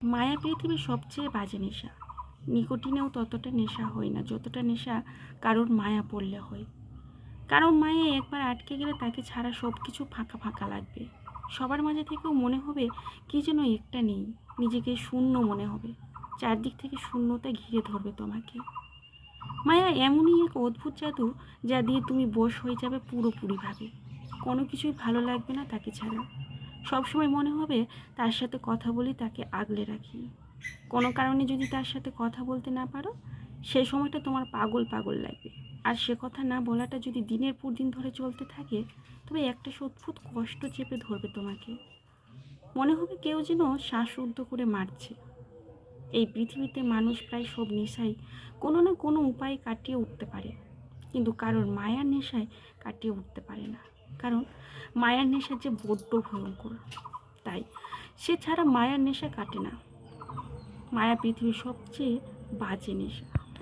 মায়া পৃথিবীর সবচেয়ে বাজে নেশা। নিকোটিনেও ততটা নেশা হয় না যতটা নেশা কারোর মায়া পড়লে হয়। কারণ মায়ায় একবার আটকে গেলে তাকে ছাড়া সব কিছু ফাঁকা ফাঁকা লাগবে। সবার মাঝে থেকেও মনে হবে কি যেন একটা নেই, নিজেকে শূন্য মনে হবে। চারদিক থেকে শূন্যতা ঘিরে ধরবে তোমাকে। মায়া এমনই এক অদ্ভুত জাদু যা দিয়ে তুমি বশ হয়ে যাবে পুরোপুরিভাবে। কোনো কিছুই ভালো লাগবে না তাকে ছাড়া। সবসময় মনে হবে তার সাথে কথা বলি, তাকে আগলে রাখি। কোনো কারণে যদি তার সাথে কথা বলতে না পারো, সে সময়টা তোমার পাগল পাগল লাগবে। আর সে কথা না বলাটা যদি দিনের পর দিন ধরে চলতে থাকে, তবে একটা অদ্ভুত কষ্ট চেপে ধরবে তোমাকে। মনে হবে কেউ যেন শ্বাসরুদ্ধ করে মারছে। এই পৃথিবীতে মানুষ প্রায় সব নেশাই কোনো না কোনো উপায়ে কাটিয়ে উঠতে পারে, কিন্তু কারোর মায়ার নেশায় কাটিয়ে উঠতে পারে না। কারণ মায়ার নেশা যে বড্ড ভয়ঙ্কর, তাই সে ছাড়া মায়ার নেশা কাটে না। মায়া পৃথিবীর সবচেয়ে বাজে নেশা।